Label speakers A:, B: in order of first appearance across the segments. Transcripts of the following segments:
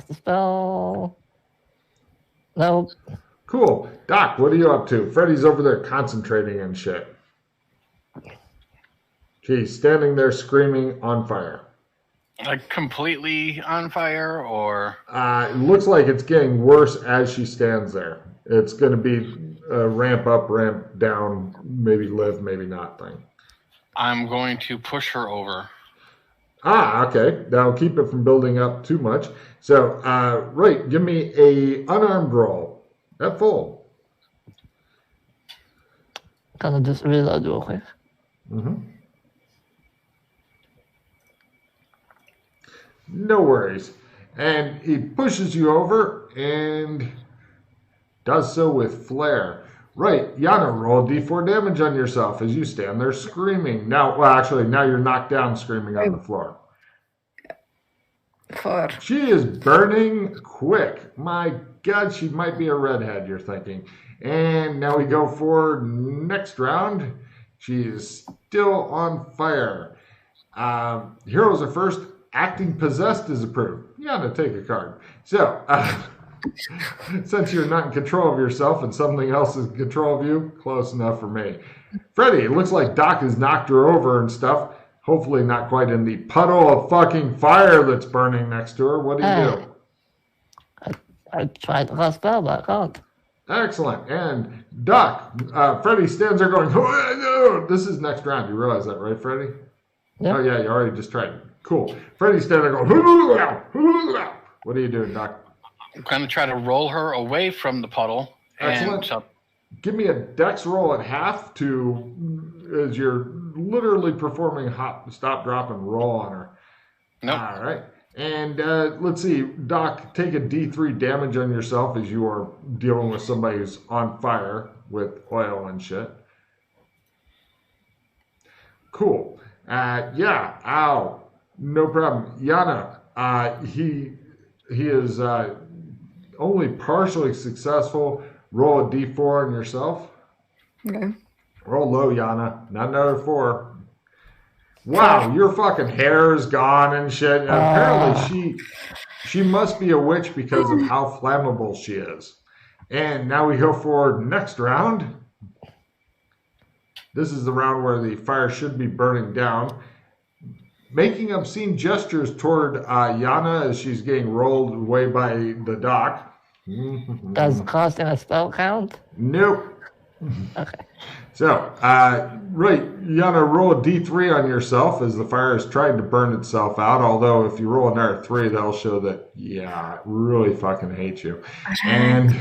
A: cast a spell. Nope.
B: Cool. Doc, what are you up to? Freddy's over there concentrating and shit. He's standing there screaming on fire.
C: Like completely on fire, or?
B: It looks like it's getting worse as she stands there. It's going to be a ramp up, ramp down, maybe live, maybe not thing.
C: I'm going to push her over.
B: Okay. That'll keep it from building up too much. So, right, give me a unarmed roll. At full.
A: Gonna just reload real quick.
B: No worries. And he pushes you over and does so with flair. Right, Yana, roll D4 damage on yourself as you stand there screaming. Now you're knocked down screaming on the floor.
D: 4.
B: She is burning quick. My God, she might be a redhead, you're thinking. And now we go for next round. She is still on fire. Heroes are first. Acting possessed is approved. Yana, take a card. So, since you're not in control of yourself and something else is in control of you, close enough for me. Freddie, it looks like Doc has knocked her over and stuff. Hopefully not quite in the puddle of fucking fire that's burning next to her. What do you do?
A: I tried to cast spell, but I can't.
B: Excellent. And Doc, Freddie stands there going, oh, no. This is next round. You realize that, right, Freddie?
A: Yep.
B: Oh, yeah, you already just tried it. Cool. Freddie's standing there going, what are you doing, Doc?
C: I'm going to try to roll her away from the puddle.
B: Excellent.
C: And
B: give me a dex roll at half as you're literally performing hop, stop, drop, and roll on her.
C: Nope.
B: All right. And let's see, Doc, take a D3 damage on yourself as you are dealing with somebody who's on fire with oil and shit. Cool. Yeah, ow. No problem. Yana, he is only partially successful. Roll a D4 on yourself.
D: Okay.
B: Roll low, Yana. Not another 4. Wow, your fucking hair is gone and shit. And apparently she must be a witch because of how flammable she is. And now we go for next round. This is the round where the fire should be burning down. Making obscene gestures toward Yana as she's getting rolled away by the Doc.
A: Does casting a spell count?
B: Nope.
A: Okay.
B: So, right, Yana, roll a D3 on yourself as the fire is trying to burn itself out. Although, if you roll another 3, that'll show that, yeah, it really fucking hates you. And,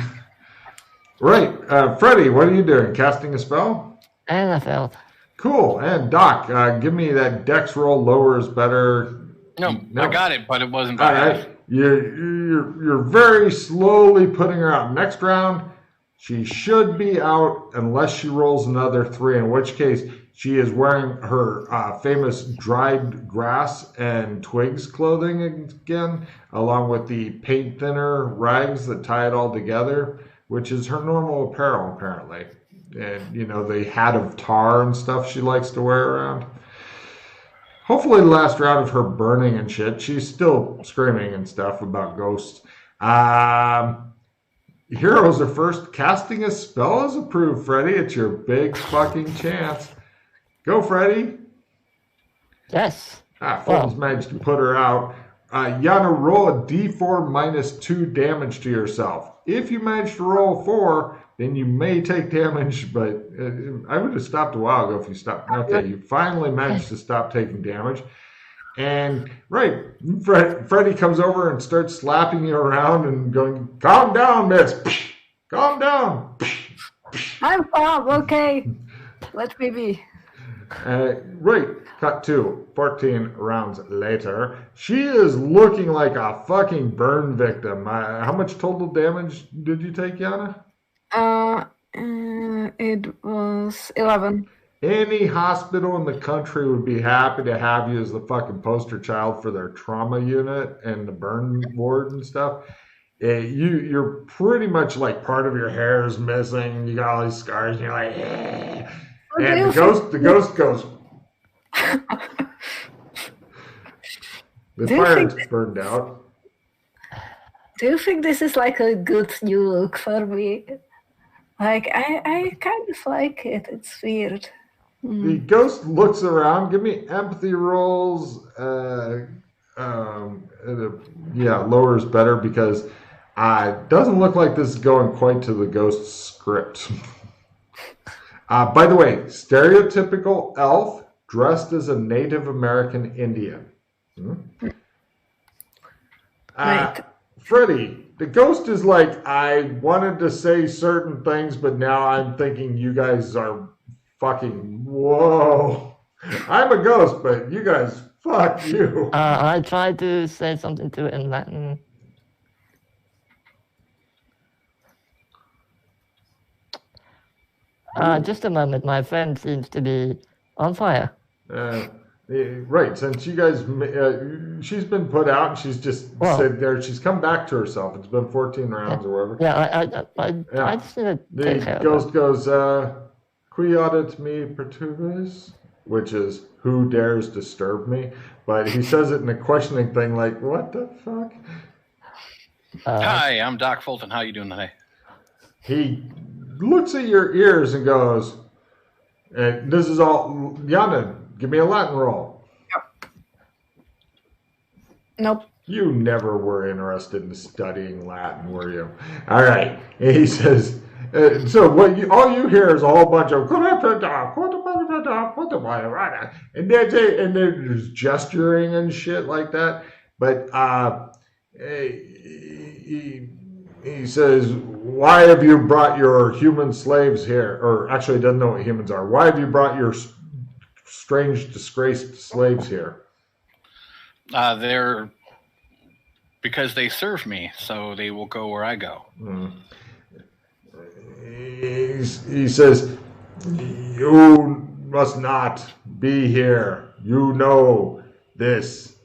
B: right, Freddie, what are you doing? Casting a spell?
A: And I failed.
B: Cool. And Doc, give me that dex roll. Lower is better.
C: no, I got it, but it wasn't
B: All
C: bad.
B: right. You're very slowly putting her out. Next round, she should be out unless she rolls another 3, in which case she is wearing her famous dried grass and twigs clothing again, along with the paint thinner rags that tie it all together, which is her normal apparel, apparently. And, the hat of tar and stuff she likes to wear around. Hopefully the last round of her burning and shit, she's still screaming and stuff about ghosts. Heroes are first. Casting a spell is approved, Freddie. It's your big fucking chance. Go, Freddie.
A: Yes.
B: Fulton's managed to put her out. Yana, roll a d4 minus 2 damage to yourself. If you manage to roll 4, then you may take damage, but I would have stopped a while ago if you stopped. Okay, you finally managed to stop taking damage. And, right, Freddie comes over and starts slapping you around and going, calm down, miss. Calm down.
D: I'm calm, okay. Let me be.
B: Right, cut to 14 rounds later. She is looking like a fucking burn victim. How much total damage did you take, Yana?
D: It was 11.
B: Any hospital in the country would be happy to have you as the fucking poster child for their trauma unit and the burn ward and stuff. You're pretty much like part of your hair is missing. You got all these scars, and you're like, eh. And the ghost goes. The fire is burned out.
D: Do you think this is like a good new look for me? Like, I kind of like it. It's weird.
B: The ghost looks around. Give me empathy rolls. Lower is better because it doesn't look like this is going quite to the ghost's script. By the way, stereotypical elf dressed as a Native American Indian.
D: Right.
B: Freddie, the ghost is like, I wanted to say certain things, but now I'm thinking you guys are fucking, whoa. I'm a ghost, but you guys, fuck you.
A: I tried to say something to it in Latin. Just a moment. My friend seems to be on fire.
B: Right, since you guys, she's been put out and she's just sitting there. She's come back to herself. It's been 14 rounds or whatever.
A: Yeah, I just need to take care
B: The
A: of
B: ghost goes, qui audit me perturbis, which is, who dares disturb me? But he says it in a questioning thing like, what the fuck?
C: Hi, I'm Doc Fulton. How you doing today?
B: He looks at your ears and goes, and this is all, Yana, give me a Latin roll.
D: Nope.
B: You never were interested in studying Latin, were you? All right. And he says, so all you hear is a whole bunch of, and there's gesturing and shit like that. But he says, why have you brought your human slaves here? Or actually, he doesn't know what humans are. Why have you brought your strange, disgraced slaves here?
C: They're because they serve me, so they will go where I go.
B: He says, you must not be here. You know this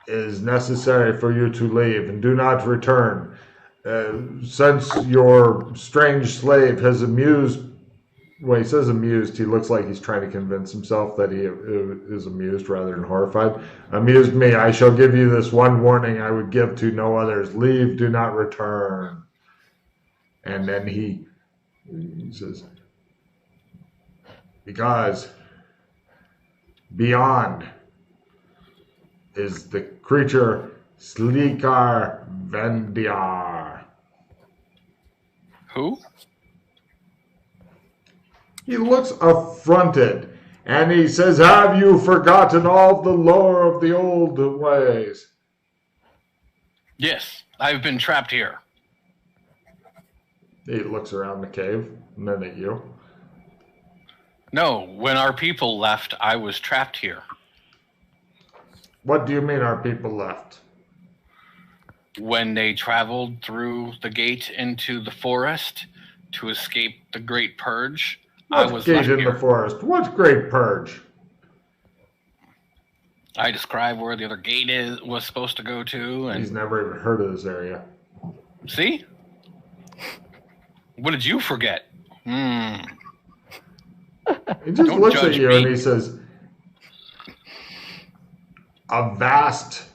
B: is necessary for you to leave and do not return. Since your strange slave has amused, when he says amused, he looks like he's trying to convince himself that he is amused rather than horrified. Amused me. I shall give you this one warning I would give to no others. Leave, do not return. And then he says, because beyond is the creature Slikar Vendiar.
C: Who?
B: He looks affronted, and he says, have you forgotten all the lore of the old ways?
C: Yes, I've been trapped here.
B: He looks around the cave, and then at you.
C: No, when our people left, I was trapped here.
B: What do you mean our people left?
C: When they traveled through the gate into the forest to escape the Great Purge, I was
B: gate
C: left
B: in
C: here.
B: the forest? What Great Purge?
C: I described where the other gate was supposed to go to, and
B: He's never even heard of this area.
C: see? What did you forget?
B: He just
C: Don't
B: looks at
C: judge
B: you
C: me.
B: and he says, a vast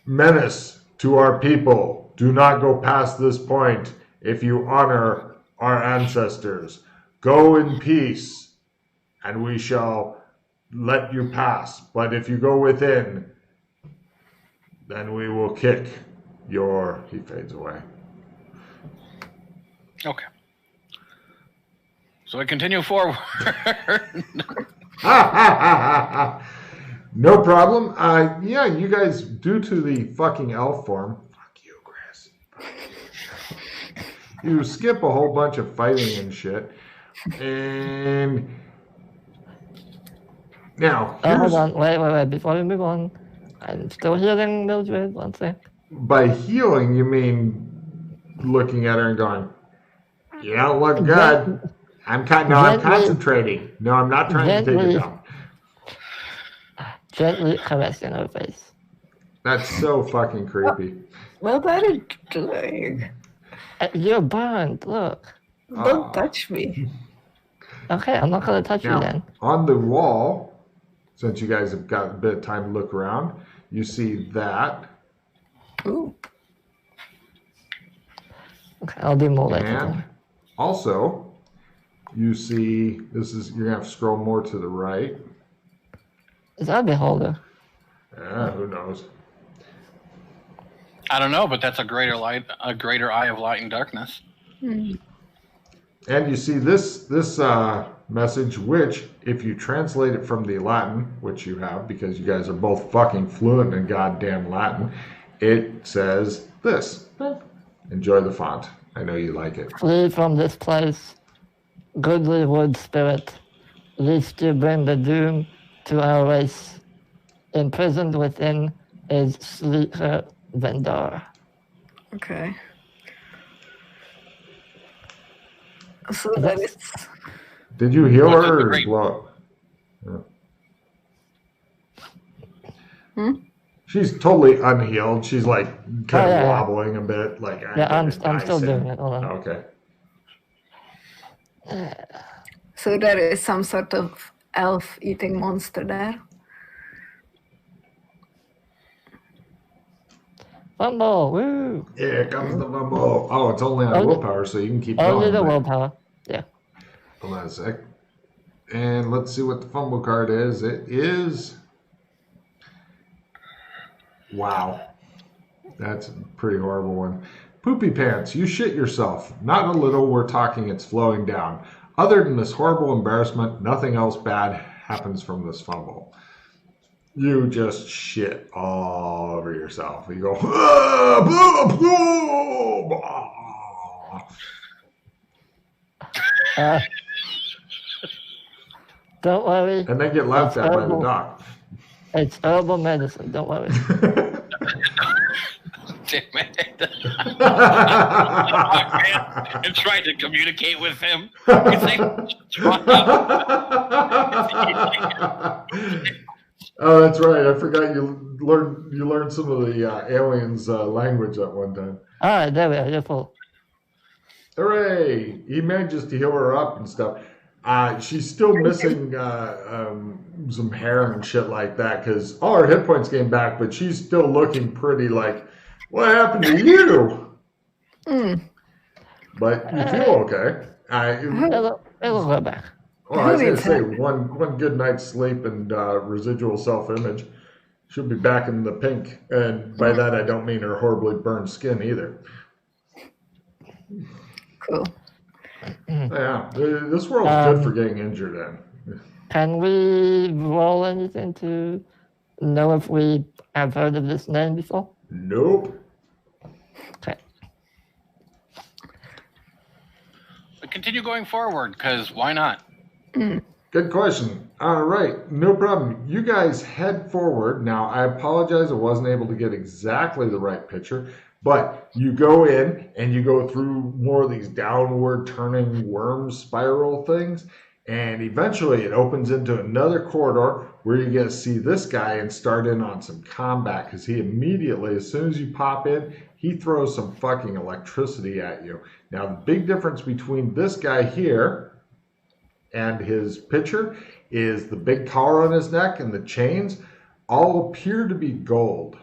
B: menace to our people. Do not go past this point if you honor our ancestors. Go in peace, and we shall let you pass. But if you go within, then we will kick your... He fades away.
C: Okay. So I continue forward.
B: No problem. Yeah, you guys, due to the fucking elf form, fuck you, Chris. You skip a whole bunch of fighting and shit. And now,
A: Hold on, wait. Before we move on, I'm still healing Mildred. One sec.
B: by healing, you mean looking at her and going, you don't look good. I'm concentrating. No, I'm not trying to take it down.
A: Gently caressing her face.
B: That's so fucking creepy.
D: What are you doing?
A: You're burned, look.
D: Don't touch me.
A: Okay, I'm not gonna touch you
B: Now,
A: then.
B: on the wall, since you guys have got a bit of time to look around, you see that.
D: Ooh.
A: Okay, I'll do more later.
B: And also, you see, you're going to have to scroll more to the right.
A: Is that a beholder?
B: Who knows?
C: I don't know, but that's a greater eye of light and darkness.
B: And you see this message, which, if you translate it from the Latin, which you have because you guys are both fucking fluent in goddamn Latin, it says this. Enjoy the font. I know you like it.
A: Flee from this place, goodly wood spirit, lest you bring the doom to our race. Imprisoned within is Sleeper Vendor.
D: Okay. So that is.
B: Did you heal
C: What's
B: her
C: the
B: or
C: great-
B: blow up?
D: Hmm?
B: She's totally unhealed. She's like kind of
A: yeah.
B: wobbling a bit. Like
A: Yeah, I'm still doing it. Hold on.
B: Okay.
D: So there is some sort of elf eating monster there.
A: Fumble, woo!
B: Here comes the fumble. Oh, it's only on
A: Only-
B: willpower, so you can keep
A: Only
B: going.
A: the
B: but-
A: willpower. Yeah.
B: Hold on a sec. And let's see what the fumble card is. It is. Wow. That's a pretty horrible one. Poopy pants. You shit yourself. Not a little. We're talking it's flowing down. Other than this horrible embarrassment, nothing else bad happens from this fumble. You just shit all over yourself. You go, "Ah, blah, blah, blah."
A: Don't worry.
B: And then get laughed at by the
A: Horrible.
B: doc.
A: It's herbal medicine. Don't worry.
C: Damn it. And tried to communicate with him.
B: Oh, that's right. I forgot you learned some of the aliens' language at one time.
A: All right, there we are. You're full.
B: Hooray! He manages to heal her up and stuff. She's still missing some hair and shit like that because all her hit points came back, but she's still looking pretty like, what happened to you? But you feel okay.
A: It'll go back.
B: Well, I was going to say one good night's sleep and residual self-image. She'll be back in the pink, and by that I don't mean her horribly burned skin either.
D: Cool.
B: Yeah, this world's good for getting injured in.
A: Can we roll anything to know if we have heard of this name before?
B: Nope.
A: Okay.
C: But continue going forward, because why not?
B: Good question. All right, no problem. You guys head forward. Now, I apologize, I wasn't able to get exactly the right picture, but you go in and you go through more of these downward turning worm spiral things, and eventually it opens into another corridor where you get to see this guy and start in on some combat because he immediately, as soon as you pop in, he throws some fucking electricity at you. Now, the big difference between this guy here and his picture is the big collar on his neck and the chains all appear to be gold.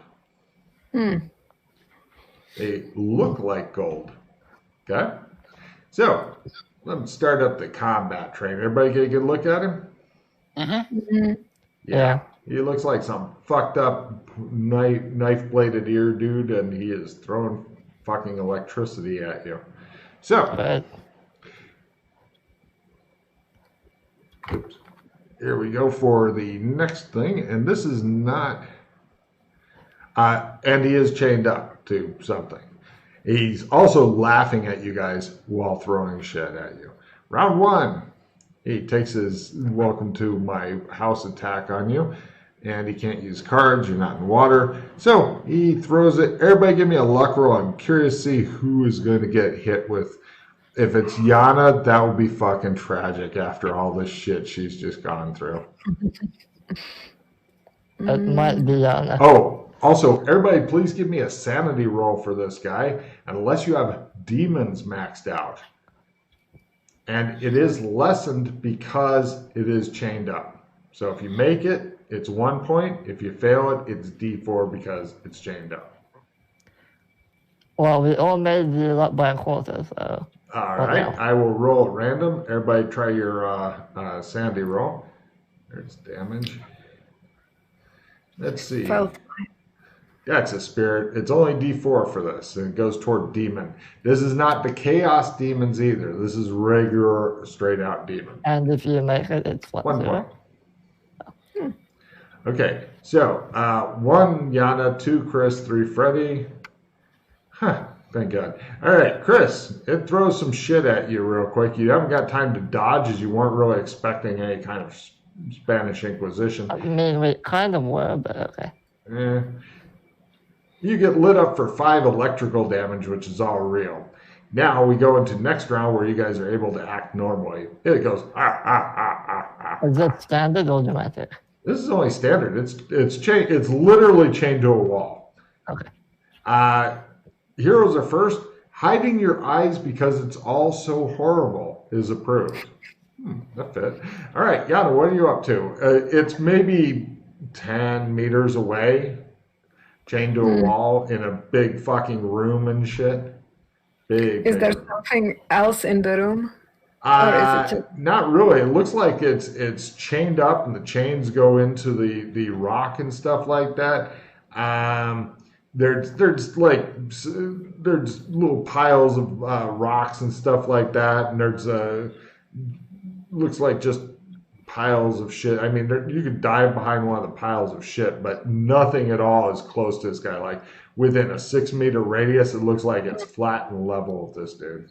B: They look like gold. Okay? So, let's start up the combat train. Everybody get a good look at him?
A: Yeah.
B: He looks like some fucked up knife-bladed ear dude, and he is throwing fucking electricity at you. So,
A: But
B: oops. Here we go for the next thing, and this is not. And he is chained up to something. He's also laughing at you guys while throwing shit at you. Round one, he takes his welcome to my house attack on you, and he can't use cards. You're not in water, so he throws it. Everybody, give me a luck roll. I'm curious to see who is going to get hit with. If it's Yana, that would be fucking tragic after all this shit she's just gone through.
A: it might be on.
B: Oh, also, everybody, please give me a sanity roll for this guy, unless you have demons maxed out. And it is lessened because it is chained up. So if you make it, it's 1 point. If you fail it, it's D4 because it's chained up.
A: Well, we all made it up by a quarter, so.
B: All
A: What
B: right,
A: now?
B: I will roll at random. Everybody try your Sandy roll. There's damage. Let's see.
D: Felt
B: That's a spirit. It's only D4 for this, and it goes toward demon. This is not the chaos demons either. This is regular, straight out demon.
A: And if you make it, it's what,
B: 1
A: 0?
B: point. Okay, so 1 Yana, 2 Chris, 3 Freddy. Huh, thank God. All right, Chris, it throws some shit at you real quick. You haven't got time to dodge as you weren't really expecting any kind of Spanish Inquisition.
A: I mean, we kind of were, but okay.
B: Eh. You get lit up for 5 electrical damage, which is all real. Now we go into next round where you guys are able to act normally. It goes, ah, ah, ah, ah, ah.
A: Is that standard or dramatic?
B: This is only standard. It's literally chained to a wall.
A: Okay.
B: Heroes are first. Hiding your eyes because it's all so horrible is approved. That fit. All right, Yana, what are you up to? It's maybe 10 meters away, chained to a wall in a big fucking room and shit. Big.
D: Is there
B: room.
D: something else in the room? Or is it just...
B: Not really. It looks like it's chained up, and the chains go into the rock and stuff like that. There's little piles of rocks and stuff like that, and there's looks like just piles of shit. I mean, you could dive behind one of the piles of shit, but nothing at all is close to this guy. Like within a 6-meter radius, it looks like it's flat and level with this dude.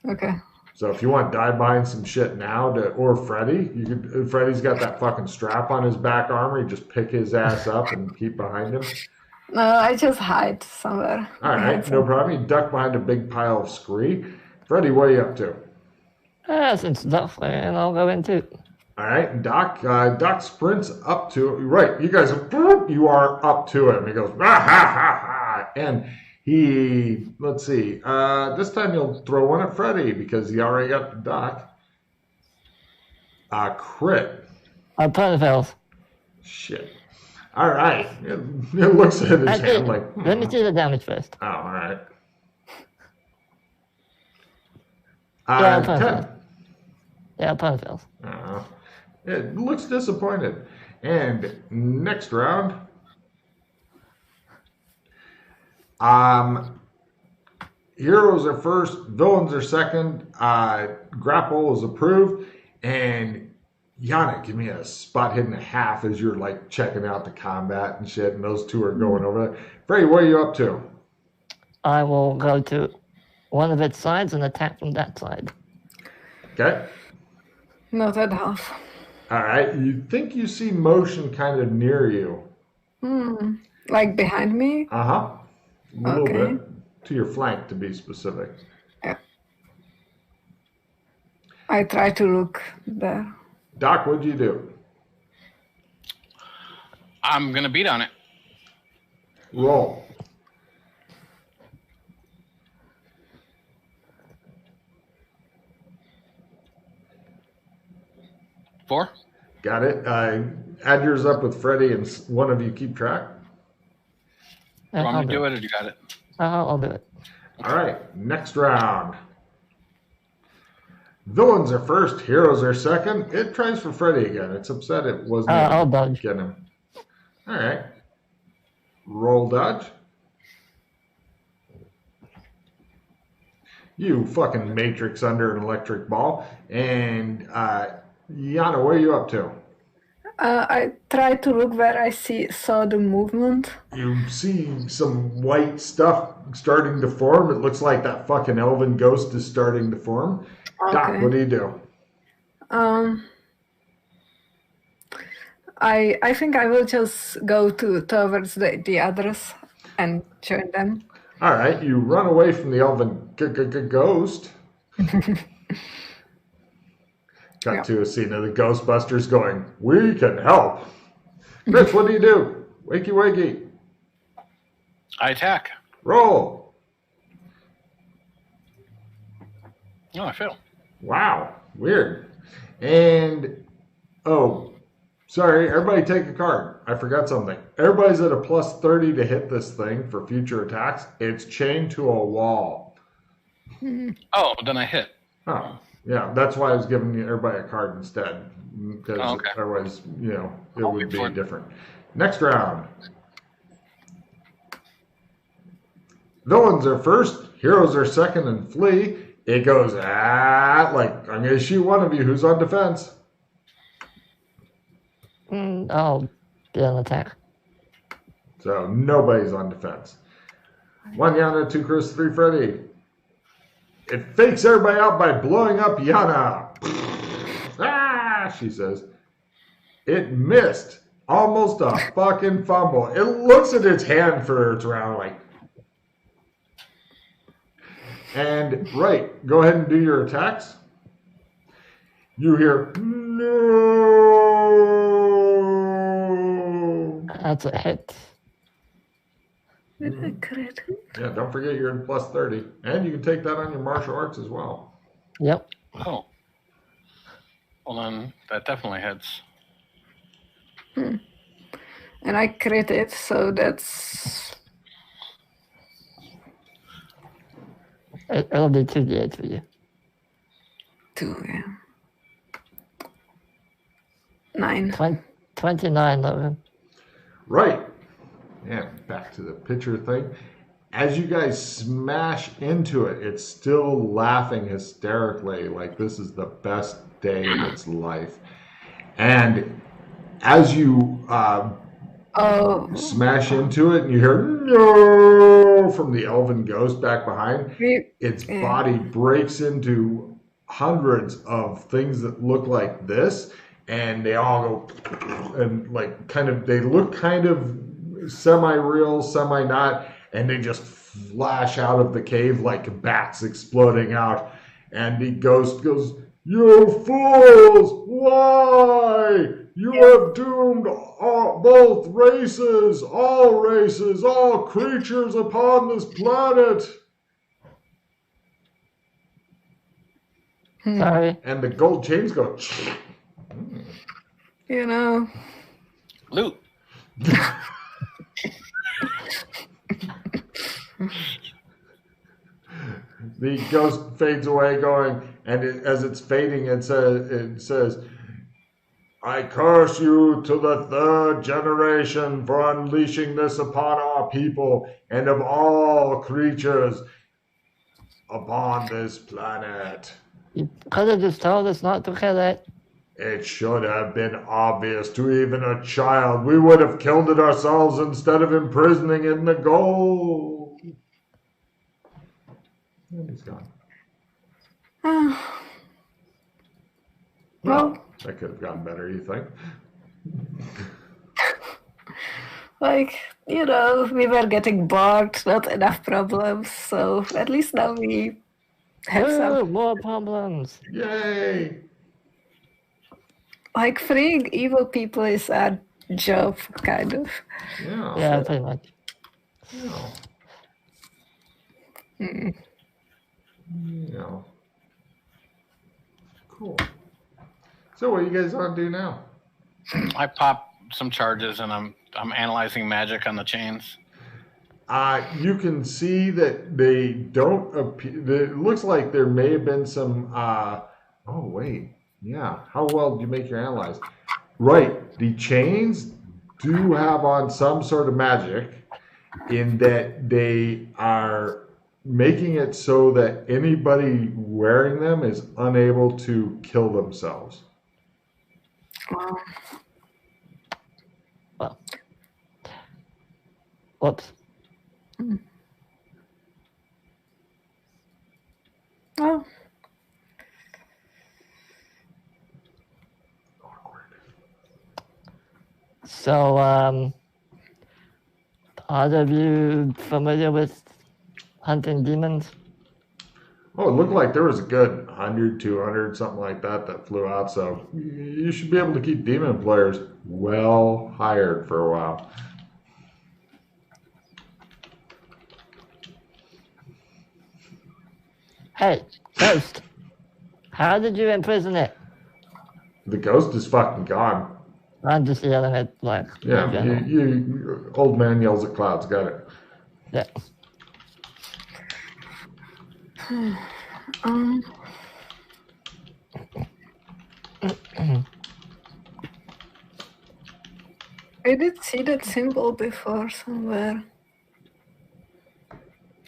D: Okay.
B: So if you want to dive behind some shit now, or Freddy, Freddy's got that fucking strap on his back armor. You just pick his ass up and keep behind him.
D: No, I just hide somewhere.
B: All right, no problem. You duck behind a big pile of scree. Freddy, what are you up to?
A: Since Doc's and I'll go in too.
B: All right, Doc sprints up to, right, you guys, you are up to him. He goes, ah, ha, ha, ha. And he, let's see, this time he'll throw one at Freddy because he already got the Doc. Crit.
A: Plan fails.
B: Shit. All right. It looks at his hand like,
A: Let me see the damage first.
B: Oh, all right.
A: Yeah,
B: 10.
A: fails. Yeah, plan fails.
B: It looks disappointed. And next round, heroes are first, villains are second. Grapple is approved, and Yana, give me a spot hidden a half as you're like checking out the combat and shit, and those two are going over there. Freddy, what are you up to?
A: I will go to one of its sides and attack from that side.
B: Okay.
D: Not at half.
B: All right. You think you see motion kind of near you.
D: Like behind me?
B: Uh-huh. A little
D: Okay.
B: bit. To your flank, to be specific.
D: Yeah. I try to look there.
B: Doc, what'd you do?
C: I'm gonna beat on it.
B: Roll.
C: Four?
B: Got it. Add yours up with Freddy, and one of you keep track.
C: You want me to do it, or you got it?
A: I'll do it.
B: All right. Next round. Villains are first. Heroes are second. It tries for Freddy again. It's upset it wasn't
A: I'll
B: able to
A: dodge.
B: get him. All right. Roll dodge. You fucking matrix under an electric ball. And Yana, what are you up to?
D: I try to look where I saw the movement.
B: You see some white stuff starting to form. It looks like that fucking elven ghost is starting to form. Doc,
D: Okay.
B: what do you do?
D: I think I will just go towards the others and join them.
B: All right, you run away from the elven ghost. Cut
D: Yeah.
B: to a scene of the Ghostbusters going, "We can help." Chris, what do you do? Wakey wakey.
C: I attack.
B: Roll.
C: Oh, I fail.
B: Wow, weird. And Sorry, everybody take a card. I forgot something. Everybody's at a plus 30 to hit this thing for future attacks. It's chained to a wall.
C: Oh, then I hit.
B: Oh, yeah. That's why I was giving everybody a card instead. Because
C: Okay.
B: otherwise, it
C: I'll
B: would
C: wait
B: be
C: for it.
B: different. Next round. Villains are first, heroes are second, and flee. It goes, like, I'm going to shoot one of you who's on defense.
A: I'll be on attack.
B: So nobody's on defense. 1 Yana, 2 Chris, 3 Freddy. It fakes everybody out by blowing up Yana. She says. It missed. Almost a fucking fumble. It looks at its hand for its round like. And, right, go ahead and do your attacks. You hear, no.
A: That's a hit.
D: Did I crit?
B: Yeah, don't forget you're in plus 30. And you can take that on your martial arts as well.
A: Yep.
C: Oh. Well, then that definitely hits.
D: And I crit it, so that's...
A: It'll be 2d8 for you.
D: 2, yeah. 9.
A: 29, Logan.
B: Right. Yeah, back to the picture thing. As you guys smash into it, it's still laughing hysterically like this is the best day of its life. And as you smash into it and you hear no from the elven ghost back behind, its body breaks into hundreds of things that look like this, and they all go and they look kind of semi-real, semi-not, and they just flash out of the cave like bats exploding out. And the ghost goes, "You fools! Why? You have doomed both races, all creatures upon this planet."
A: Sorry.
B: And the gold chains go.
C: Loot.
B: The ghost fades away going, and as it's fading, it says, "I curse you to the 3rd generation for unleashing this upon our people and of all creatures upon this planet."
A: You could have just told us not to kill it.
B: It should have been obvious to even a child. We would have killed it ourselves instead of imprisoning it in the gold. And he's gone.
D: Well,
B: that could have gotten better, you think?
D: we were getting bored, not enough problems, so at least now we have some...
A: more problems.
B: Yay!
D: Freeing evil people is our job, kind of.
A: Yeah, pretty much.
B: Cool. So what are you guys want to do now?
C: I pop some charges and I'm analyzing magic on the chains.
B: You can see that they don't appear. It looks like there may have been some. Oh wait, yeah. How well did you make your analyze? Right, the chains do have on some sort of magic, in that they are making it so that anybody wearing them is unable to kill themselves.
A: Well. Whoops.
D: Oh.
A: So, are you familiar with hunting demons?
B: Oh, it looked like there was a good 100, 200, something like that flew out. So you should be able to keep demon players well hired for a while.
A: Hey, Ghost, how did you imprison it?
B: The ghost is fucking gone.
A: I'm just yelling at like.
B: Yeah, you old man yells at clouds. Got it.
A: Yeah.
D: I did see that symbol before somewhere.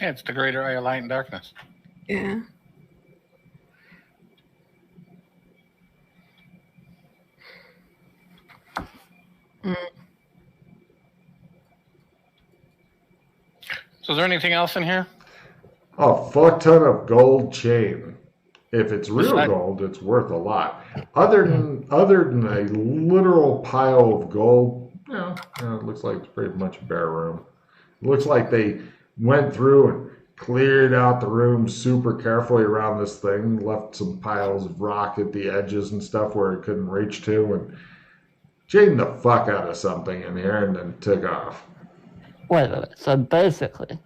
C: Yeah, it's the greater eye of light and darkness.
D: Yeah.
C: So is there anything else in here?
B: A fuck ton of gold chain. If it's real
C: Besides-
B: gold, it's worth a lot. Other than a literal pile of gold, it looks like it's pretty much a bare room. It looks like they went through and cleared out the room super carefully around this thing, left some piles of rock at the edges and stuff where it couldn't reach to, and chained the fuck out of something in here and then took off.
A: Wait. So basically,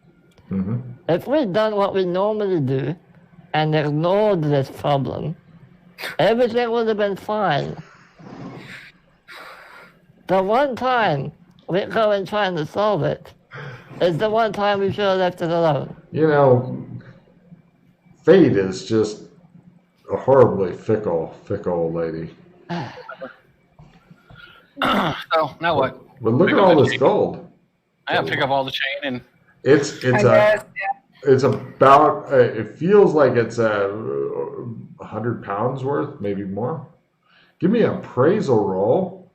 A: if we'd done what we normally do and ignored this problem, everything would have been fine. The one time we go and trying to solve it is the one time we should have left it alone.
B: You know, fate is just a horribly fickle lady.
C: So now what?
B: But look at all this gold.
C: I gotta pick up all the chain and
B: It's
D: I guess,
B: it's about it feels like it's 100 pounds worth, maybe more. Give me an appraisal roll,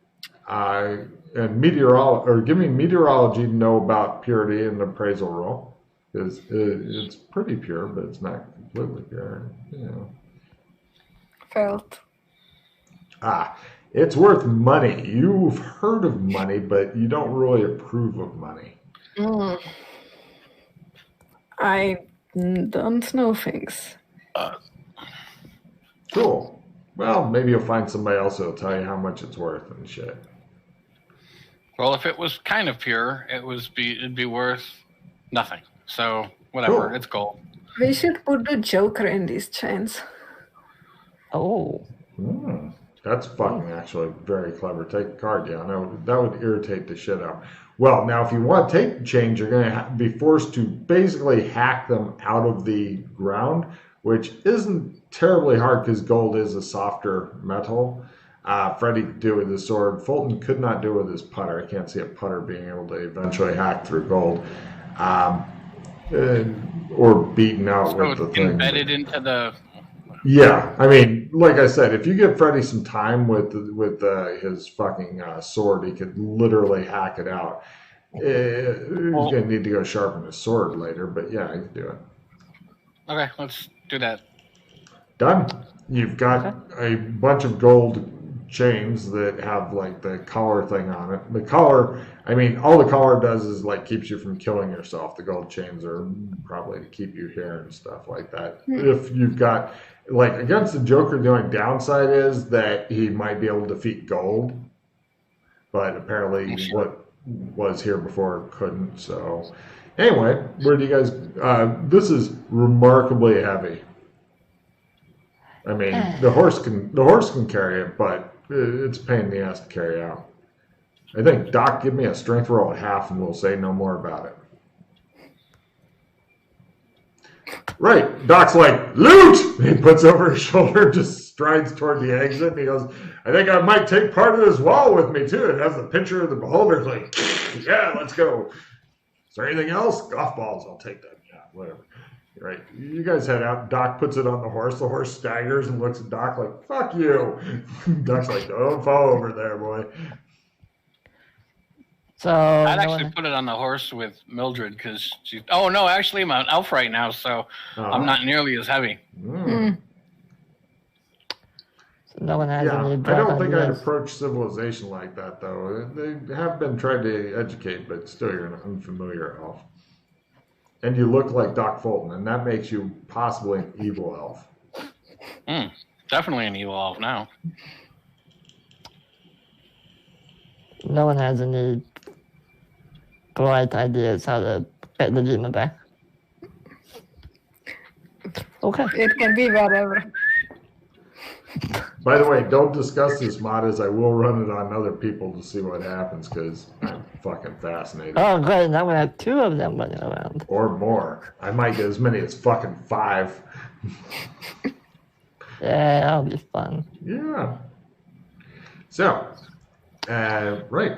B: and give me meteorology to know about purity and appraisal roll. Because it's pretty pure, but it's not completely pure.
D: Felt.
B: It's worth money. You've heard of money, but you don't really approve of money.
D: I don't know things.
B: Cool. Well, maybe you'll find somebody else who'll tell you how much it's worth and shit.
C: well, if it was kind of pure, it'd be worth nothing. So whatever,
B: Cool.
C: it's gold.
D: We should put the Joker in these chains.
A: Oh.
B: That's fucking actually very clever. Take a card down. That would irritate the shit out. Well, now if you want to take the chains, you're going to be forced to basically hack them out of the ground, which isn't terribly hard because gold is a softer metal. Freddie could do it with his sword. Fulton could not do it with his putter. I can't see a putter being able to eventually hack through gold. Or beaten out
C: So
B: with the
C: it's
B: thing.
C: embedded into the.
B: Yeah, I mean, like I said, if you give Freddy some time with his fucking sword, he could literally hack it out. He's gonna need to go sharpen his sword later, but yeah, he can do it.
C: Okay, let's do that.
B: Done. You've got a bunch of gold chains that have like the collar thing on it. The collar, I mean, all the collar does is like keeps you from killing yourself. The gold chains are probably to keep you here and stuff like that. If you've got like against the Joker, the only downside is that he might be able to defeat gold, but apparently what was here before couldn't. So anyway, where do you guys? This is remarkably heavy. I mean, the horse can carry it, but it's a pain in the ass to carry out. I think Doc, give me a strength roll at half, and we'll say no more about it. Right, Doc's like loot. He puts over his shoulder, just strides toward the exit, and he goes, "I think I might take part of this wall with me too." It has the picture of the beholder. Like, yeah, let's go. Is there anything else? Golf balls, I'll take that. Yeah, whatever. Right, you guys head out. Doc puts it on the horse. The horse staggers and looks at Doc like, "Fuck you." Doc's like, "Don't fall over there, boy."
A: So
C: I'd actually put it on the horse with Mildred because she's. Oh no, actually I'm an elf right now, so I'm not nearly as heavy.
A: no one has
B: Yeah,
A: any
B: I
A: bright
B: don't think I'd
A: ideas.
B: approach civilization like that, though. They have been trying to educate, but still, you're an unfamiliar elf. And you look like Doc Fulton, and that makes you possibly an evil elf.
C: Definitely an evil elf now.
A: No one has any bright ideas how to get the demon back. Okay.
D: It can be whatever.
B: By the way, don't discuss this mod as I will run it on other people to see what happens because I'm fucking fascinated.
A: Oh, great. Now we have 2 of them running around.
B: Or more. I might get as many as fucking 5.
A: Yeah, that'll be fun.
B: Yeah. So, right.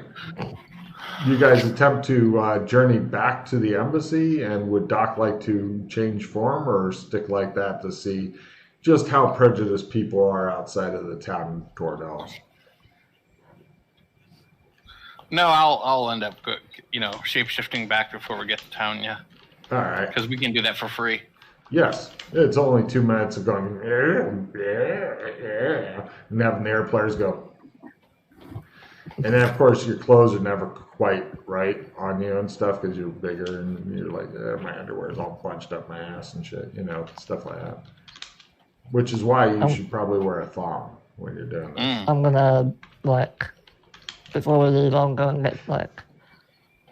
B: You guys attempt to journey back to the embassy, and would Doc like to change form or stick like that to see just how prejudiced people are outside of the town toward elves?
C: No, I'll end up, shape shifting back before we get to town. Yeah,
B: All right.
C: because we can do that for free.
B: Yes, it's only 2 minutes of going, and having the air players go. And then, of course, your clothes are never quite right on you and stuff because you're bigger and you're like, my underwear's all bunched up my ass and shit, stuff like that. Which is why you should probably wear a thong when you're doing this.
A: I'm gonna, before we leave, I'm gonna get,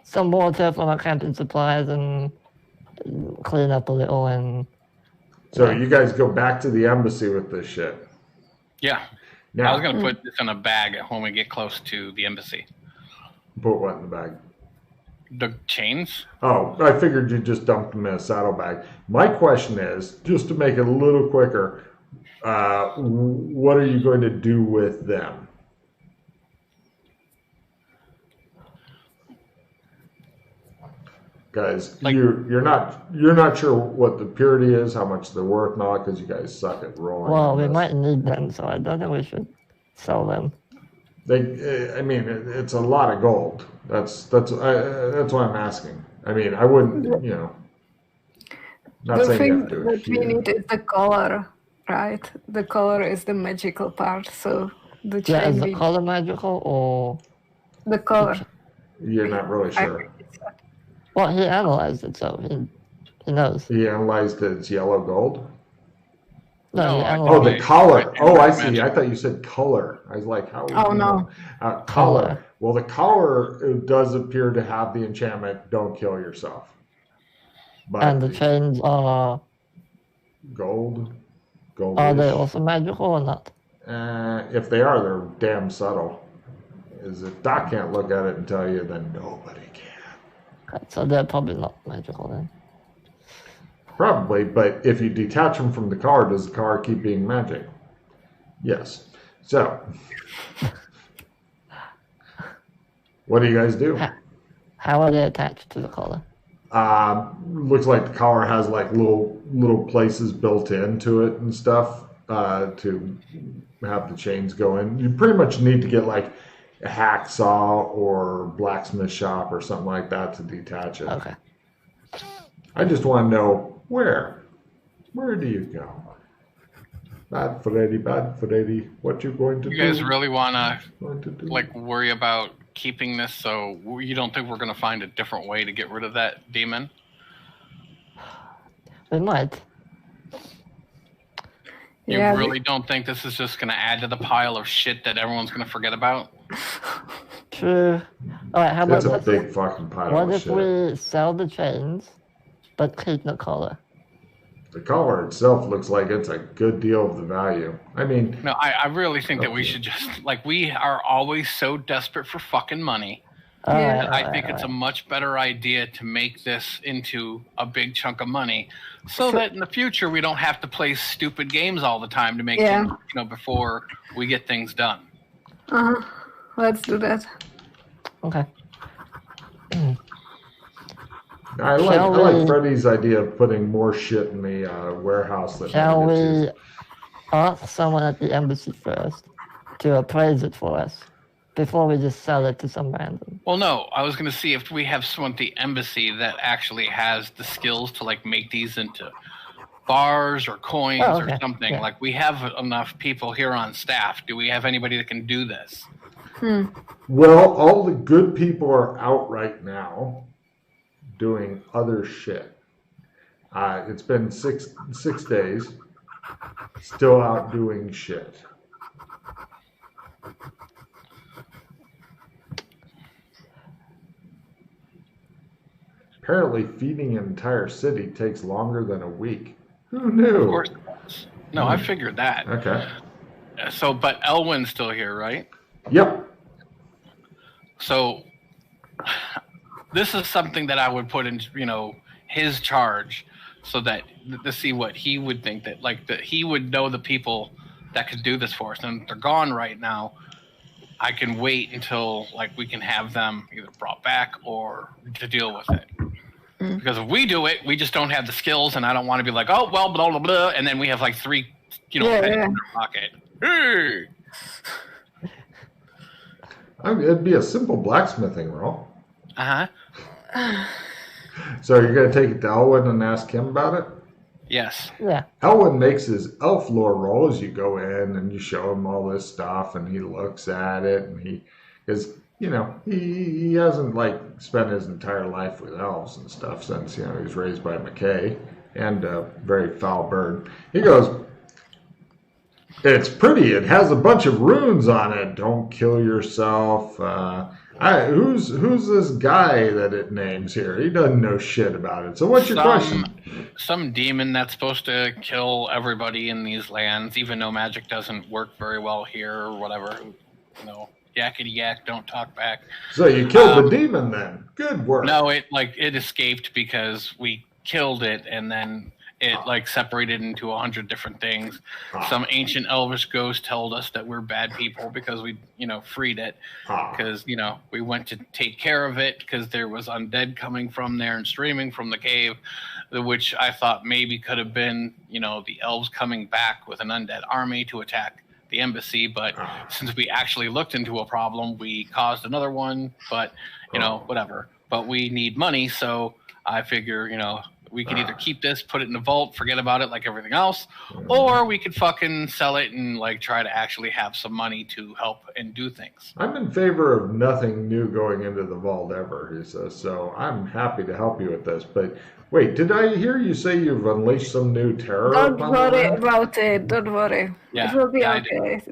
A: some water from our camping supplies and clean up a little and...
B: So you guys go back to the embassy with this shit.
C: Yeah.
B: Now,
C: I was going to put this in a bag when we get close to the embassy.
B: Put what in the bag?
C: The chains?
B: Oh, I figured you just dumped them in a saddlebag. My question is, just to make it a little quicker, what are you going to do with them? Guys, you're not sure what the purity is, how much they're worth, and all that, because you guys suck at rolling.
A: Well, we might need them, so I don't think we should sell them.
B: It's a lot of gold. That's why I'm asking. I mean, I wouldn't, Not
D: the
B: saying you
D: thing
B: have to
D: that we need is the color, right? The color is the magical part, so the
A: Yeah,
D: chain
A: is the color magical or...
D: the color.
B: You're not really sure.
A: Well, he analyzed it, so he knows.
B: He analyzed it as yellow gold?
A: No, he
C: No,
A: analyzed
B: Oh, the color.
C: Right.
B: Oh, I see. I thought you said color. I was like, how would
D: Oh,
B: you
D: no.
B: know? Color.
A: Color.
B: Well, the color does appear to have the enchantment, don't kill yourself. But
A: and the chains are...
B: gold?
A: Are they
B: Goldish.
A: also magical or not?
B: If they are, they're damn subtle. Is if Doc can't look at it and tell you, then nobody can.
A: Okay, so they're probably not magical then.
B: Probably, but if you detach them from the car, does the car keep being magic? Yes. So, what do you guys do?
A: How are they attached to the collar?
B: Looks like the collar has like little places built into it and stuff to have the chains go in. You pretty much need to get like a hacksaw or blacksmith shop or something like that to detach it.
A: Okay.
B: I just want to know where do you go? Bad Freddy, what you going to do?
C: You guys really want
B: Going to do?
C: to worry about keeping this, so you don't think we're going to find a different way to get rid of that demon?
A: We might.
C: You
D: Yeah,
C: really don't think this is just going to add to the pile of shit that everyone's going to forget about?
A: True. Alright, how about
B: It's a big fucking pile
A: what
B: of
A: if
B: shit.
A: we sell the chains, but keep the collar?
B: The collar itself looks like it's a good deal of the value. I mean,
C: No, I really think that we should just, we are always so desperate for fucking money.
A: Alright,
C: I think it's a much better idea to make this into a big chunk of money so that in the future we don't have to play stupid games all the time to make
D: Yeah.
C: things, before we get things done.
D: Let's do that.
A: Okay.
B: I
A: Shall
B: like
A: we-
B: Freddy's idea of putting more shit in the warehouse that
A: Shall
B: never gets
A: we
B: used.
A: ask someone at the embassy first to appraise it for us before we just sell it to some random?
C: Well, no, I was going to see if we have someone at the embassy that actually has the skills to make these into bars or coins
A: Oh, okay.
C: or something.
A: Yeah.
C: We have enough people here on staff. Do we have anybody that can do this?
B: Well, all the good people are out right now doing other shit. It's been six days, still out doing shit. Apparently, feeding an entire city takes longer than a week. Who knew?
C: Of course. No, I figured that.
B: Okay.
C: but Elwyn's still here, right?
B: Yep.
C: So this is something that I would put in, his charge, so that to see what he would think, that he would know the people that could do this for us, and they're gone right now. I can wait until we can have them either brought back or to deal with it. Because if we do it, we just don't have the skills, and I don't want to be like, oh well, blah blah blah, and then we have 3, pennies in our pocket. Hey.
B: It'd be a simple blacksmithing roll. So you're going to take it to Elwyn and ask him about it?
C: Yes.
A: Yeah.
B: Elwyn makes his elf lore roll as you go in and you show him all this stuff, and he looks at it, and he hasn't spent his entire life with elves and stuff since he was raised by McKay and a very foul bird. He goes, "It's pretty. It has a bunch of runes on it. Don't kill yourself. Who's this guy that it names here? He doesn't know shit about it. So what's your question?"
C: Some demon that's supposed to kill everybody in these lands, even though magic doesn't work very well here or whatever. Yakety yak, don't talk back.
B: So you killed the demon then. Good work.
C: No, it escaped because we killed it, and then it separated into 100 different things. Some ancient elvish ghost told us that we're bad people because we, freed it. Because, we went to take care of it because there was undead coming from there and streaming from the cave, which I thought maybe could have been, the elves coming back with an undead army to attack the embassy. But since we actually looked into a problem, we caused another one. But, whatever. But we need money, so I figure, we could either keep this, put it in the vault, forget about it like everything else, or we could fucking sell it and try to actually have some money to help and do things.
B: I'm in favor of nothing new going into the vault ever, he says, so I'm happy to help you with this. But wait, did I hear you say you've unleashed some new terror?
D: Don't worry about it. Don't worry.
C: Yeah,
D: it will be okay.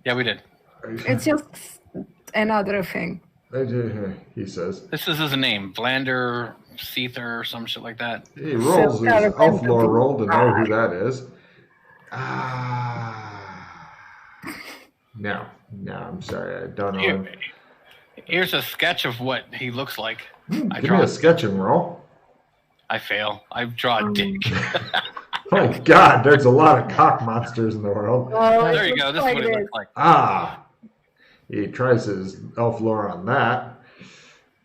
C: Yeah, we did.
D: It's just another thing.
B: He says.
C: This is his name, Vlander Seether or some shit like that.
B: He rolls his elf lore roll to know who that is. No, I'm sorry, I don't know.
C: Here's a sketch of what he looks like.
B: Give me a sketching roll.
C: I fail. I draw a dick.
B: My God, there's a lot of cock monsters in the world.
C: There you go. This is what it looks like.
B: He tries his elf lore on that.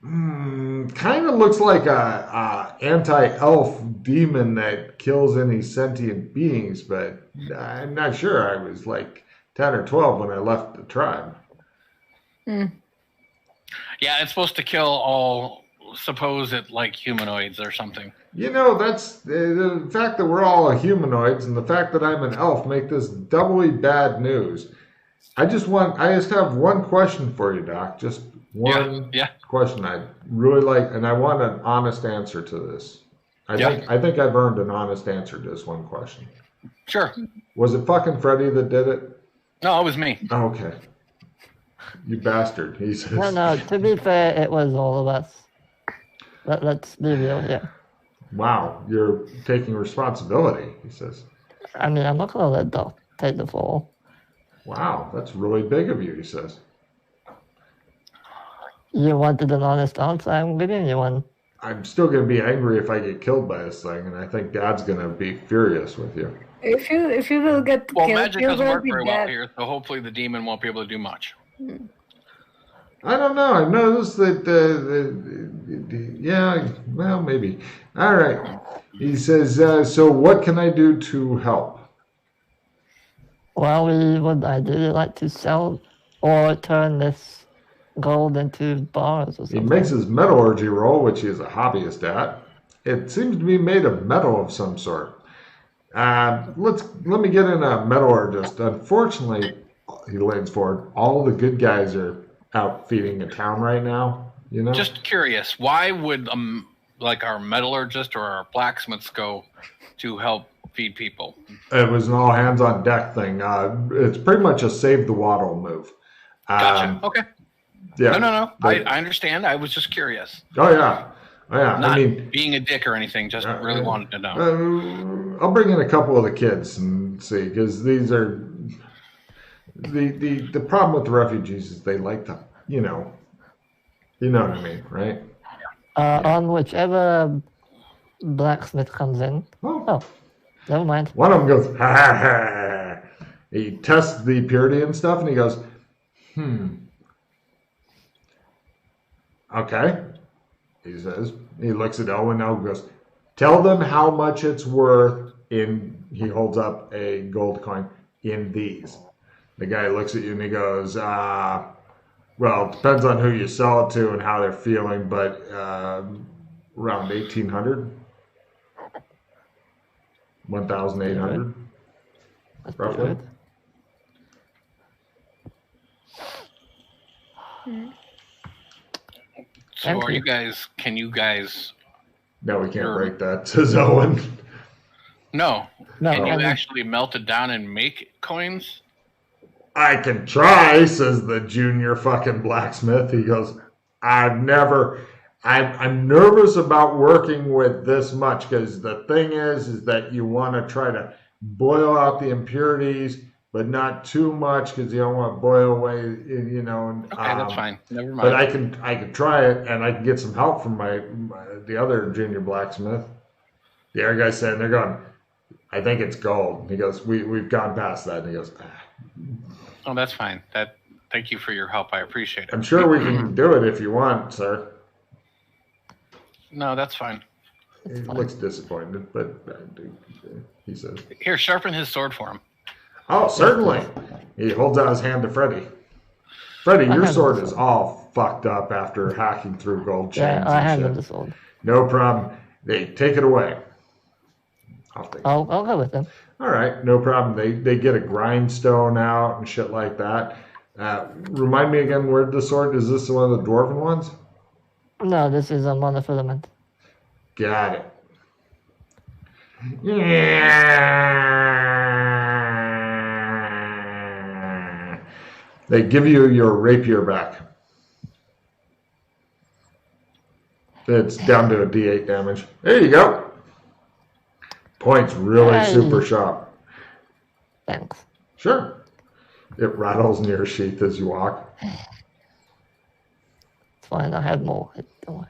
B: Kind of looks like a anti-elf demon that kills any sentient beings, but I'm not sure. I was 10 or 12 when I left the tribe.
C: Yeah, it's supposed to kill all supposed humanoids or something.
B: That's the fact that we're all humanoids and the fact that I'm an elf make this doubly bad news. I just have one question for you, Doc. Just one question I'd really like, and I want an honest answer to this. I think I've earned an honest answer to this one question.
C: Sure.
B: Was it fucking Freddy that did it?
C: No, it was me.
B: Oh, okay. You bastard, he says.
A: No, to be fair, it was all of us. Let's be real here.
B: Wow, you're taking responsibility, he says.
A: I mean, I'm not going to let Doc take the fall.
B: Wow, that's really big of you, he says.
A: You wanted an honest answer, I'm giving you one.
B: I'm still going to be angry if I get killed by this thing, and I think Dad's going to be furious with you.
D: If you will get killed,
C: magic
D: you
C: doesn't
D: will
C: work
D: be
C: very
D: dead.
C: well here, so hopefully the demon won't be able to do much.
B: I don't know. I've noticed that, well, maybe. All right. He says, so what can I do to help?
A: Well, we would ideally like to sell or turn this gold into bars or something.
B: He makes his metallurgy roll, which he is a hobbyist at. It seems to be made of metal of some sort. Let me get in a metallurgist. Unfortunately, he leans forward, all the good guys are out feeding the town right now,
C: Just curious, why would our metallurgist or our blacksmiths go to help feed people?
B: It was an all hands on deck thing. It's pretty much a save the waddle move.
C: Gotcha. Okay.
B: Yeah.
C: No. I understand. I was just curious.
B: Oh yeah. Oh, yeah,
C: Not
B: I mean,
C: being a dick or anything, just really wanted to know.
B: I'll bring in a couple of the kids and see, because these are the problem with the refugees is they like to, you know what I mean, right?
A: On whichever blacksmith comes in. Oh, never mind.
B: One of them goes, ha ha ha. He tests the purity and stuff, and he goes, okay. He says, he looks at Owen now and goes, tell them how much it's worth he holds up a gold coin in these. The guy looks at you and he goes, well, it depends on who you sell it to and how they're feeling, but around 1,800, 1,800, roughly.
C: So can you guys...
B: No, we can't break that, says Owen.
C: No. Can you actually melt it down and make coins?
B: I can try, says the junior fucking blacksmith. He goes, I'm nervous about working with this much, because the thing is that you want to try to boil out the impurities, but not too much, because you don't want to boil away, Okay,
C: that's fine. Never mind.
B: But I can try it, and I can get some help from the other junior blacksmith. The other guy said, they're going, I think it's gold. He goes, we've gone past that. And he goes,
C: Oh, that's fine. Thank you for your help. I appreciate it.
B: I'm sure we can do it if you want, sir.
C: No, that's fine.
B: He looks disappointed, but he says,
C: Here, sharpen his sword for him.
B: Oh, certainly. He holds out his hand to Freddy. Freddy, your sword is all fucked up after hacking through gold chains.
A: Yeah, I hand him the sword.
B: No problem. They take it away.
A: I'll go with them.
B: All right, no problem. They get a grindstone out and shit like that. Remind me again, where the sword is? This one of the dwarven ones?
A: No, this is a monofilament.
B: Got it. Yeah. They give you your rapier back. It's down to a D8 damage. There you go. Points really super sharp.
A: Thanks.
B: Sure. It rattles in your sheath as you walk.
A: It's fine. I have more. Don't worry.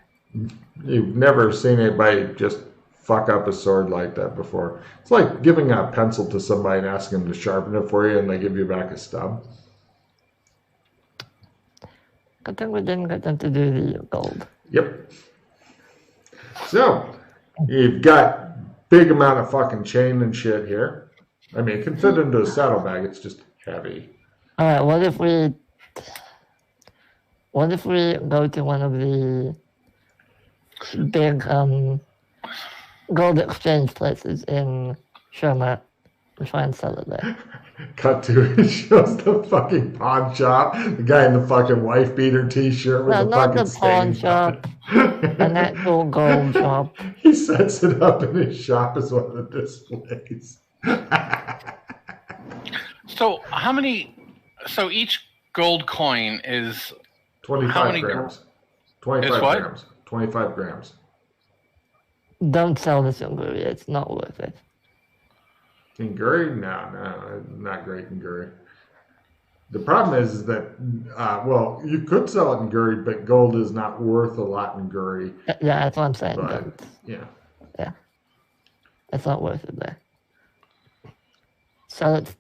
B: You've never seen anybody just fuck up a sword like that before. It's like giving a pencil to somebody and asking them to sharpen it for you, and they give you back a stub.
A: Good thing we didn't get them to do the gold.
B: Yep. So, you've got big amount of fucking chain and shit here. I mean, it can fit into a saddlebag. It's just heavy.
A: All right. What if we go to one of the big gold exchange places in Shermat and try and sell it there?
B: Cut to it shows the fucking pawn shop. The guy in the fucking wife beater t-shirt with the fucking stains on it.
A: An actual gold shop.
B: He sets it up in his shop as one of the displays.
C: So so each gold coin is
B: 25 grams. 25
C: what?
B: grams. 25 grams.
A: Don't sell this in Guri. It's not worth it.
B: In Guri? No, not great in Guri. The problem is that, well, you could sell it in Guri, but gold is not worth a lot in Guri.
A: Yeah, that's what I'm saying.
B: But, yeah.
A: Yeah. It's not worth it there. Sell it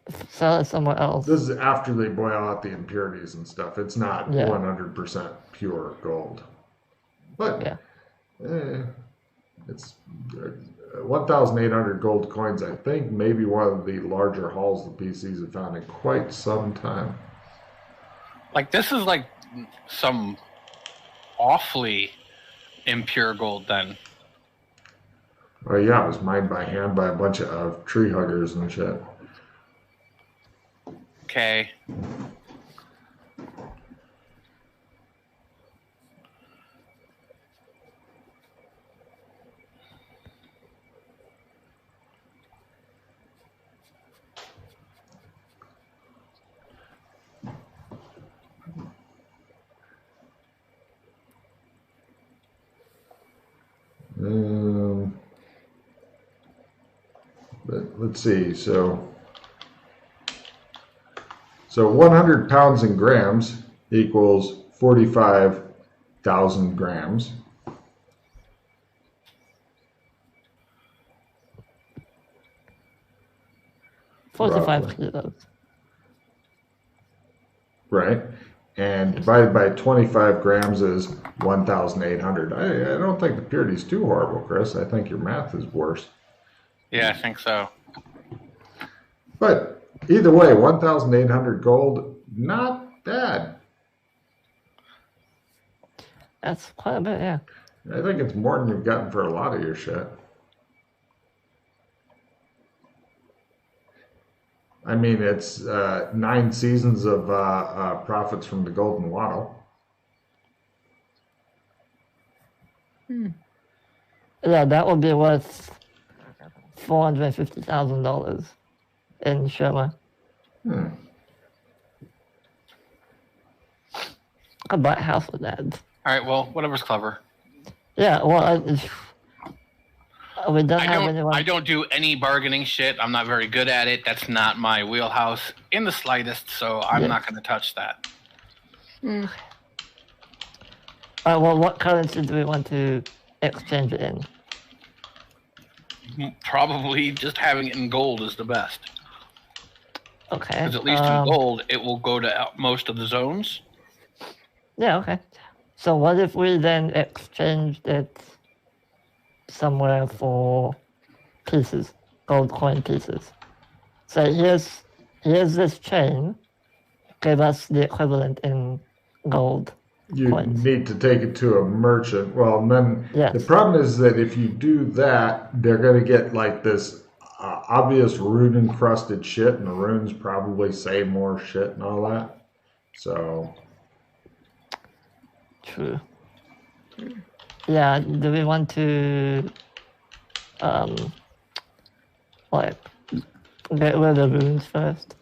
A: somewhere else.
B: This is after they boil out the impurities and stuff. It's not 100% pure gold. But it's 1,800 gold coins, I think, maybe one of the larger hauls the PCs have found in quite some time.
C: Like, this is like some awfully impure gold then.
B: Well, yeah, it was mined by hand by a bunch of tree huggers and shit.
C: Okay.
B: But let's see. So 100 pounds in grams equals 45,000 grams.
A: $45
B: roughly.
A: kilos.
B: Right? And divided by 25 grams is 1,800. I don't think the purity is too horrible, Chris. I think your math is worse.
C: Yeah, I think so.
B: But either way, 1,800 gold, not bad.
A: That's quite a bit, yeah.
B: I think it's more than you've gotten for a lot of your shit. I mean, it's 9 seasons of profits from the Golden Wattle.
A: Yeah, that would be worth $450,000 in Sherma. I could buy a house with that.
C: All right, well, whatever's clever.
A: Yeah, well, we don't have anyone.
C: I don't do any bargaining shit. I'm not very good at it. That's not my wheelhouse in the slightest, so I'm not going to touch that.
A: Well, what currency do we want to exchange it in?
C: Probably just having it in gold is the best.
A: Okay.
C: Because at least in gold, it will go to most of the zones.
A: Yeah, okay. So what if we then exchanged it somewhere for pieces, gold coin pieces? So here's this chain. Give us the equivalent in gold
B: You
A: coins.
B: need to take it to a merchant. Well, and then the problem is that if you do that, they're going to get like this obvious rune encrusted shit, and the runes probably say more shit and all that. So.
A: True. Yeah, do we want to like get rid of the runes first?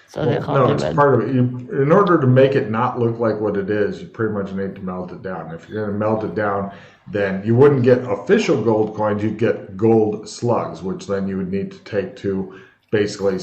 A: So they can't
B: No,
A: be
B: it's
A: read.
B: part of it. In order to make it not look like what it is, you pretty much need to melt it down. If you're going to melt it down, then you wouldn't get official gold coins, you'd get gold slugs, which then you would need to take to basically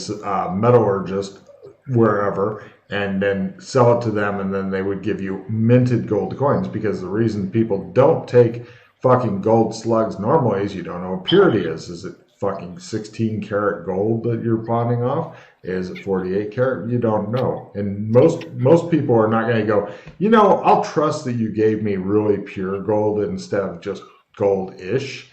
B: metallurgist wherever, and then sell it to them, and then they would give you minted gold coins, because the reason people don't take fucking gold slugs normally is you don't know what purity is. Is it fucking 16 karat gold that you're pawning off? Is it 48 karat? You don't know. And most people are not going to go, I'll trust that you gave me really pure gold instead of just gold-ish.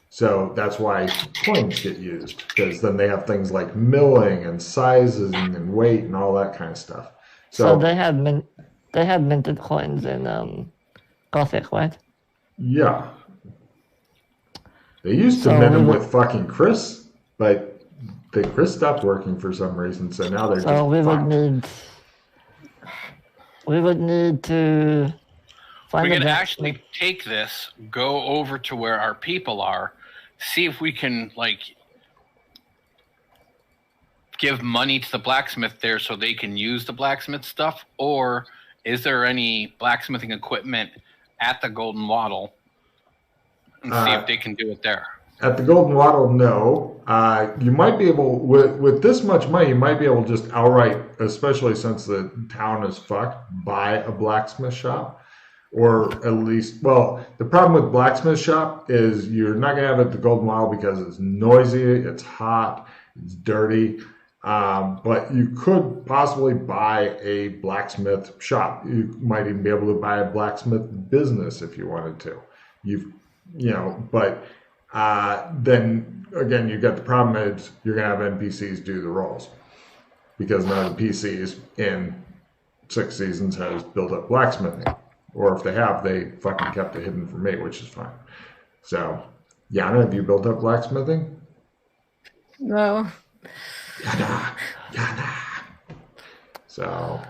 B: So that's why coins get used, because then they have things like milling and sizes and weight and all that kind of stuff.
A: So they have minted coins in Gothic, right?
B: Yeah. They used to mint them with fucking Chris, but Chris stopped working for some reason, so now they're just
A: we would
C: fucked.
A: need to find
C: we could actually take this, go over to where our people are, see if we can give money to the blacksmith there so they can use the blacksmith stuff, or is there any blacksmithing equipment at the Golden Wattle, and see if they can do it there.
B: At the Golden Wattle, no. You might be able, with this much money, you might be able to just outright, especially since the town is fucked, buy a blacksmith shop. Or at least, the problem with blacksmith shop is you're not going to have it at the Golden Wattle because it's noisy, it's hot, it's dirty. But you could possibly buy a blacksmith shop. You might even be able to buy a blacksmith business if you wanted to. But then again, you've got the problem is you're going to have NPCs do the roles, because none of the PCs in 6 seasons has built up blacksmithing. Or if they have, they fucking kept it hidden from me, which is fine. So, Yana, have you built up blacksmithing?
D: No.
B: Yana. So,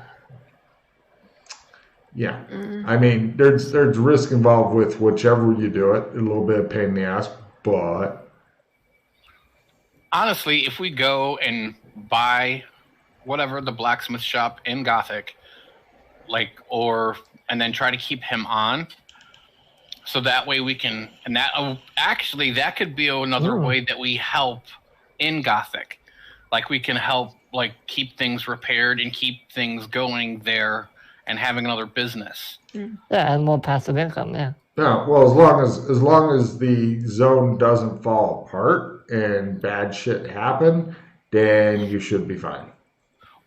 B: yeah. I mean, there's risk involved with whichever you do it. A little bit of pain in the ass, but
C: honestly, if we go and buy whatever the blacksmith shop in Gothic, and then try to keep him on, So that way we can, and that actually that could be another way that we help in Gothic. Like we can help like keep things repaired and keep things going there and having another business.
A: Yeah, and more passive income, yeah.
B: Yeah, well, as long as the zone doesn't fall apart and bad shit happen, then you should be fine.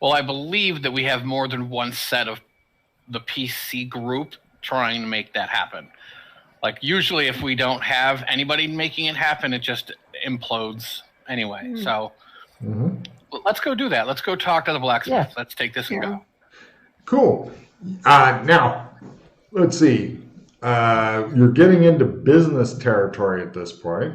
C: Well, I believe that we have more than one set of the PC group trying to make that happen. Like usually if we don't have anybody making it happen, it just implodes anyway. So let's go do that. Let's go talk to the blacksmith.
A: Yeah.
C: Let's take this and go.
B: Cool. Now, let's see. You're getting into business territory at this point.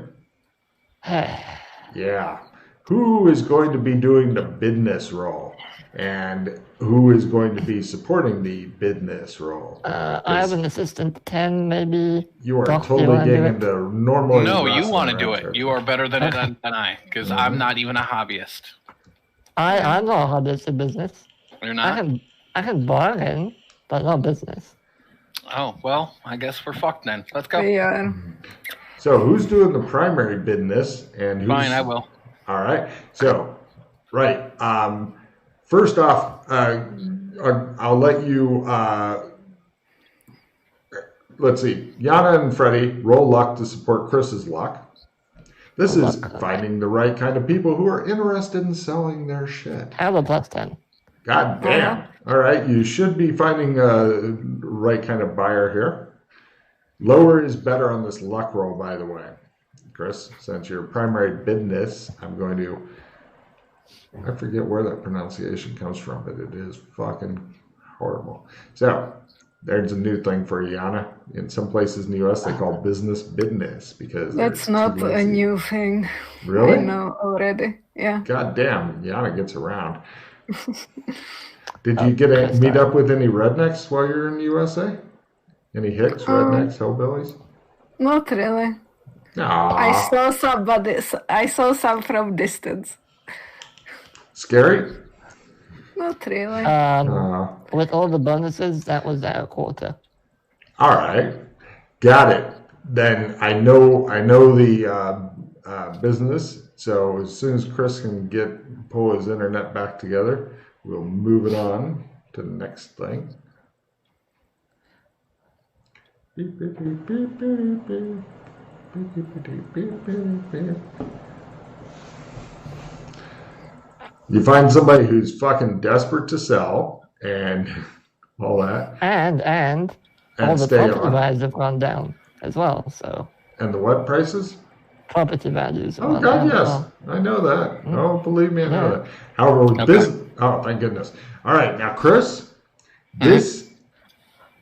B: Yeah. Who is going to be doing the business role? And who is going to be supporting the business role?
A: I have an assistant 10, maybe.
B: You are
A: Doc,
B: totally
A: do you wanna do
B: getting
A: it?
B: into normal.
C: No, you want to do it. You are better than it than I, because I'm not even a hobbyist.
A: I'm not a hobbyist in business.
C: You're not?
A: I can bargain, but not business.
C: Oh, well, I guess we're fucked then. Let's go.
D: We are.
B: So who's doing the primary business and who's...
C: Fine, I will.
B: All right. So, right. First off, I'll let you... let's see. Yana and Freddie roll luck to support Chris's luck. This is finding the right kind of people who are interested in selling their shit.
A: I have a plus 10.
B: God damn. All right. You should be finding a right kind of buyer here. Lower is better on this luck roll, by the way. Chris, since your primary business, I'm going to... I forget where that pronunciation comes from, but it is fucking horrible. So, there's a new thing for Yana. In some places in the U.S., they call business because...
D: That's not a new thing.
B: Really?
D: I know already. Yeah.
B: God damn, Yana gets around. Did you get to meet up with any rednecks while you're in the USA? Any hicks, rednecks, hillbillies?
D: Not really.
B: Aww.
D: I saw somebody. I saw some from distance.
B: Scary?
D: Not really.
A: With all the bonuses, that was at a quarter.
B: All right, got it. Then I know the business. So as soon as Chris can pull his internet back together, we'll move it on to the next thing. You find somebody who's fucking desperate to sell and all that.
A: And all the property values have gone down as well. So.
B: And the what prices?
A: Property values.
B: Oh God, yes,
A: well.
B: I know that. Oh, believe me, I know that. However, this. Oh, thank goodness. All right, now, Chris, this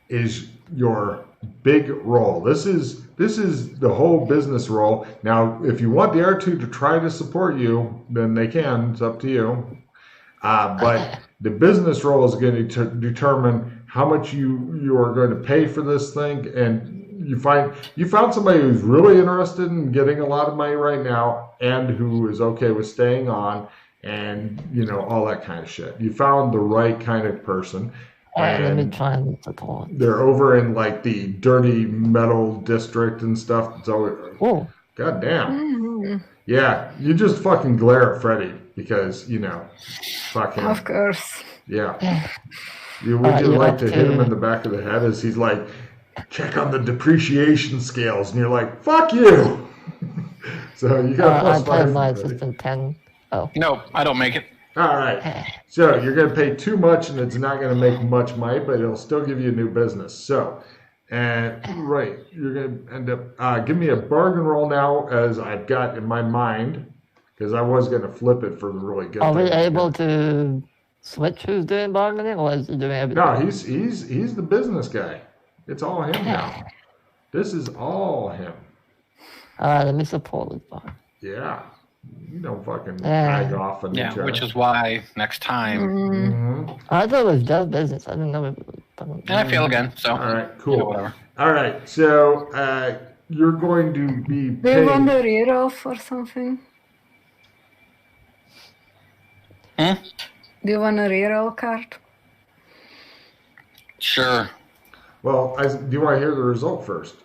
B: is your big role. This is the whole business role. Now, if you want the R2 to try to support you, then they can. It's up to you. But the business role is going to determine how much you are going to pay for this thing. And you found somebody who's really interested in getting a lot of money right now and who is okay with staying on and, all that kind of shit. You found the right kind of person.
A: Let me try and support.
B: They're over in like the dirty metal district and stuff. So, God damn. Yeah, you just fucking glare at Freddie because, fucking.
D: Of course.
B: Yeah. Would you like to hit him in the back of the head as he's like, check on the depreciation scales, and you're like, fuck you. So you got plus 5.
A: I played my assistant 10. Oh.
C: No, I don't make it.
B: All right. So you're going to pay too much, and it's not going to make much money, but it'll still give you a new business. So, right, you're going to end up, give me a bargain roll now, as I've got in my mind, because I was going to flip it for the really good.
A: Are we able to switch who's doing bargaining, or is he doing everything?
B: No, he's the business guy. It's all him now. This is all him.
A: Let me support with bargain.
B: Yeah. You don't fucking bag off on each other.
C: Which is why next time.
A: I thought it was just business. I didn't know it was.
C: And I fail again, so.
B: All right, cool.
C: Whatever.
B: All right, so you're going to be
D: Do you want a reroll for something? Do you want a reroll card?
C: Sure.
B: Well, do you want to hear the result first?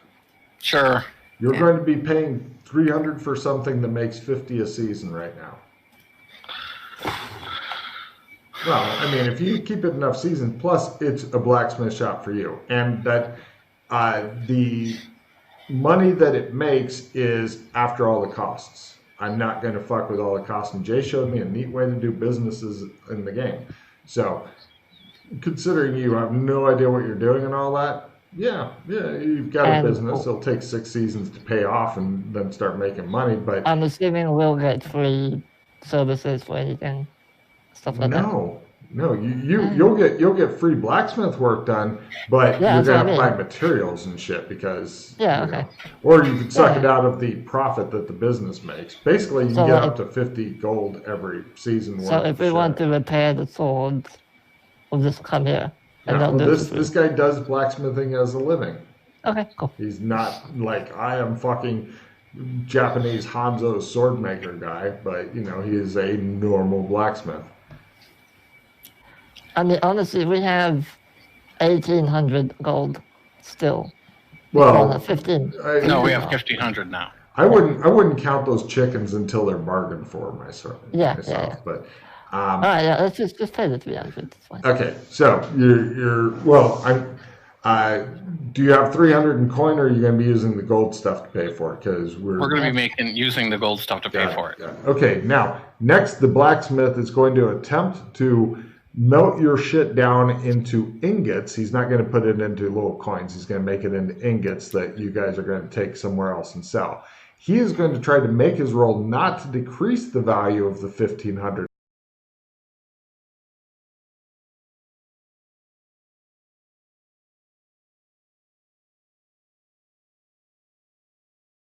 C: Sure.
B: You're going to be paying $300 for something that makes $50 a season right now. Well, I mean, if you keep it enough seasons, plus it's a blacksmith shop for you, and that the money that it makes is after all the costs. I'm not going to fuck with all the costs, and Jay showed me a neat way to do businesses in the game. So, considering you have no idea what you're doing and all that, yeah, you've got a business. It'll take 6 seasons to pay off and then start making money. But
A: I'm assuming we'll get free services for anything, stuff like that.
B: No, you'll get free blacksmith work done, but you're gonna have to buy materials and shit because or you can suck it out of the profit that the business makes. Basically, you can get up to 50 gold every season.
A: So if we want to repair the swords, we'll just come here. And
B: this guy does blacksmithing as a living.
A: Okay, cool.
B: He's not like I am fucking Japanese Hanzo sword maker guy, but he is a normal blacksmith.
A: I mean, honestly, we have 1,800 gold still.
B: Well,
A: 15.
C: No, we have 1,500 now.
B: I wouldn't count those chickens until they're bargained for myself.
A: Yeah.
B: But
A: all right, let's just pay the 300. It's fine.
B: Okay, so you're do you have 300 in coin, or are you going to be using the gold stuff to pay for it? Because we're
C: going to be using the gold stuff to pay for it.
B: Okay, now next, the blacksmith is going to attempt to melt your shit down into ingots. He's not going to put it into little coins. He's going to make it into ingots that you guys are going to take somewhere else and sell. He is going to try to make his roll not to decrease the value of the 1,500